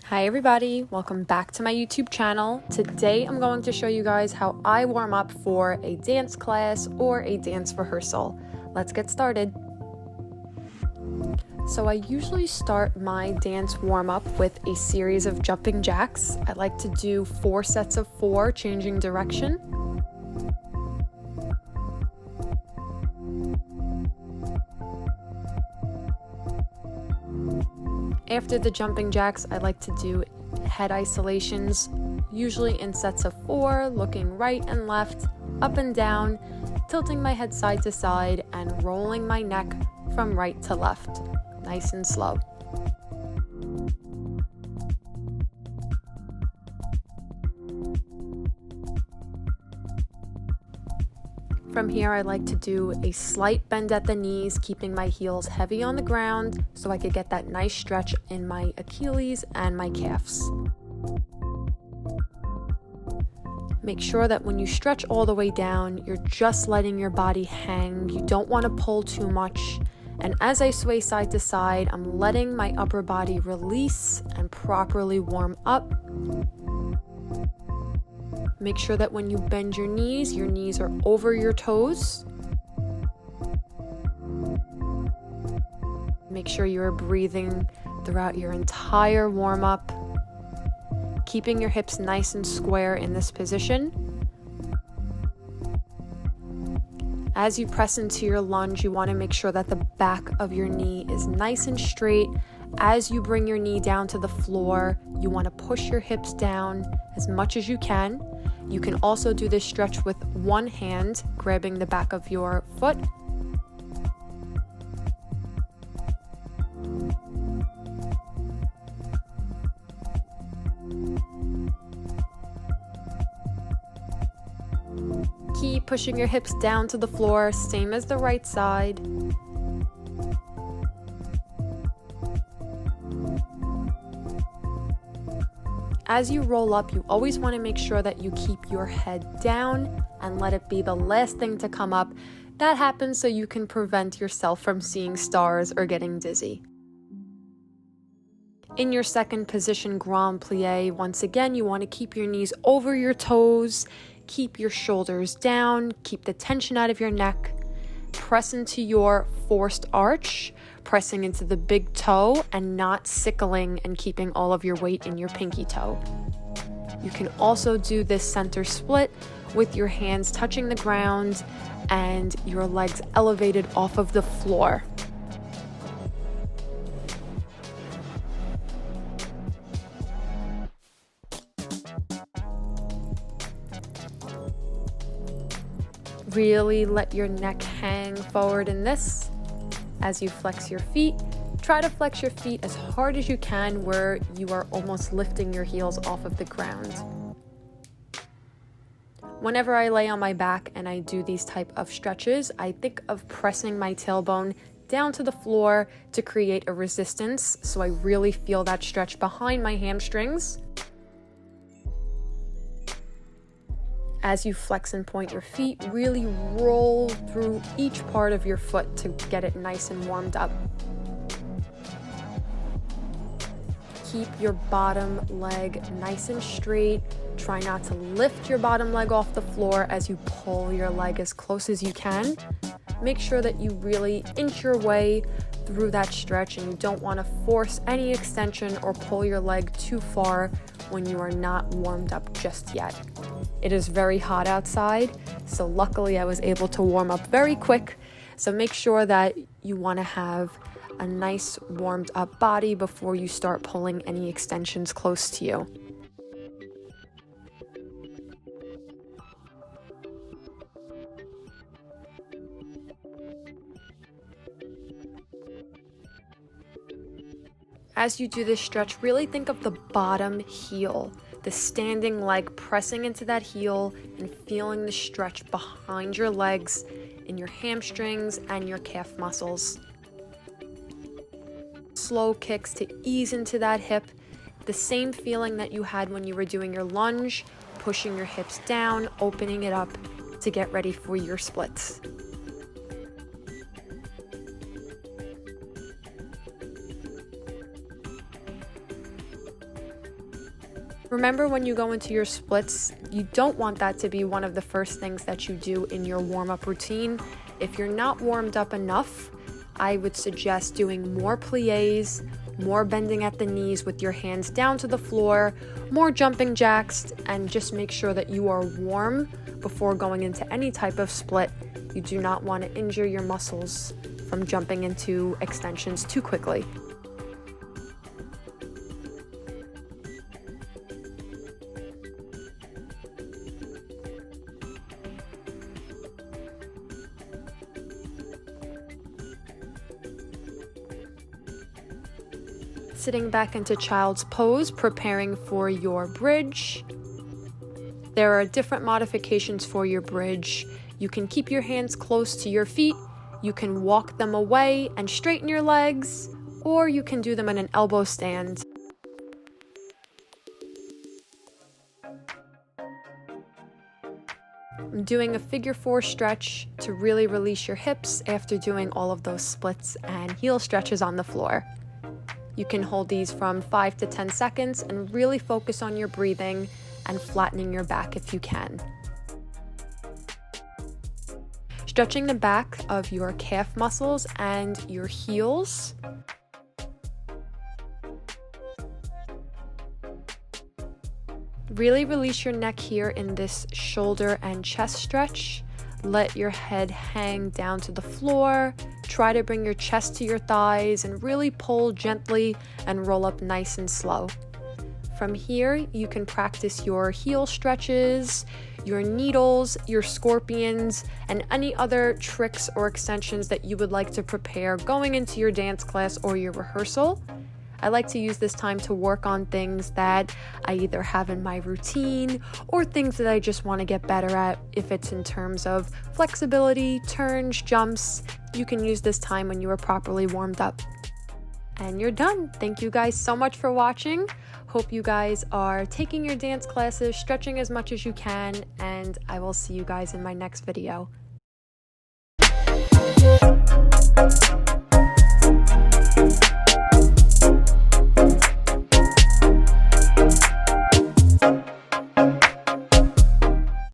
Hi everybody, welcome back to my YouTube channel. Today I'm going to show you guys how I warm up for a dance class or a dance rehearsal. Let's get started. So I usually start my dance warm up with a series of jumping jacks. I like to do 4 sets of 4, changing direction. After the jumping jacks, I like to do head isolations, usually in sets of 4, looking right and left, up and down, tilting my head side to side, and rolling my neck from right to left, nice and slow. From here, I like to do a slight bend at the knees, keeping my heels heavy on the ground so I could get that nice stretch in my Achilles and my calves. Make sure that when you stretch all the way down, you're just letting your body hang. You don't want to pull too much. And as I sway side to side, I'm letting my upper body release and properly warm up. Make sure that when you bend your knees are over your toes. Make sure you're breathing throughout your entire warm-up, keeping your hips nice and square in this position. As you press into your lunge, you want to make sure that the back of your knee is nice and straight. As you bring your knee down to the floor, you want to push your hips down as much as you can. You can also do this stretch with one hand, grabbing the back of your foot. Keep pushing your hips down to the floor, same as the right side. As you roll up, you always want to make sure that you keep your head down and let it be the last thing to come up. That happens so you can prevent yourself from seeing stars or getting dizzy. In your second position, grand plie, once again, you want to keep your knees over your toes, keep your shoulders down, keep the tension out of your neck. Press into your forced arch, pressing into the big toe and not sickling and keeping all of your weight in your pinky toe. You can also do this center split with your hands touching the ground and your legs elevated off of the floor. Really let your neck hang forward in this. As you flex your feet, try to flex your feet as hard as you can where you are almost lifting your heels off of the ground. Whenever I lay on my back and I do these type of stretches, I think of pressing my tailbone down to the floor to create a resistance, so I really feel that stretch behind my hamstrings. As you flex and point your feet, really roll through each part of your foot to get it nice and warmed up. Keep your bottom leg nice and straight. Try not to lift your bottom leg off the floor as you pull your leg as close as you can. Make sure that you really inch your way through that stretch and you don't want to force any extension or pull your leg too far when you are not warmed up just yet. It is very hot outside, so luckily I was able to warm up very quick. So make sure that you want to have a nice warmed up body before you start pulling any extensions close to you. As you do this stretch, really think of the bottom heel, the standing leg pressing into that heel and feeling the stretch behind your legs, in your hamstrings and your calf muscles. Slow kicks to ease into that hip, the same feeling that you had when you were doing your lunge, pushing your hips down, opening it up to get ready for your splits. Remember, when you go into your splits, you don't want that to be one of the first things that you do in your warm-up routine. If you're not warmed up enough, I would suggest doing more pliés, more bending at the knees with your hands down to the floor, more jumping jacks, and just make sure that you are warm before going into any type of split. You do not want to injure your muscles from jumping into extensions too quickly. Sitting back into child's pose, preparing for your bridge. There are different modifications for your bridge. You can keep your hands close to your feet, you can walk them away and straighten your legs, or you can do them in an elbow stand. I'm doing a figure 4 stretch to really release your hips after doing all of those splits and heel stretches on the floor. You can hold these from 5 to 10 seconds and really focus on your breathing and flattening your back if you can. Stretching the back of your calf muscles and your heels. Really release your neck here in this shoulder and chest stretch. Let your head hang down to the floor. Try to bring your chest to your thighs and really pull gently and roll up nice and slow. From here, you can practice your heel stretches, your needles, your scorpions, and any other tricks or extensions that you would like to prepare going into your dance class or your rehearsal. I like to use this time to work on things that I either have in my routine or things that I just want to get better at. If it's in terms of flexibility, turns, jumps, you can use this time when you are properly warmed up. And you're done. Thank you guys so much for watching. Hope you guys are taking your dance classes, stretching as much as you can, and I will see you guys in my next video.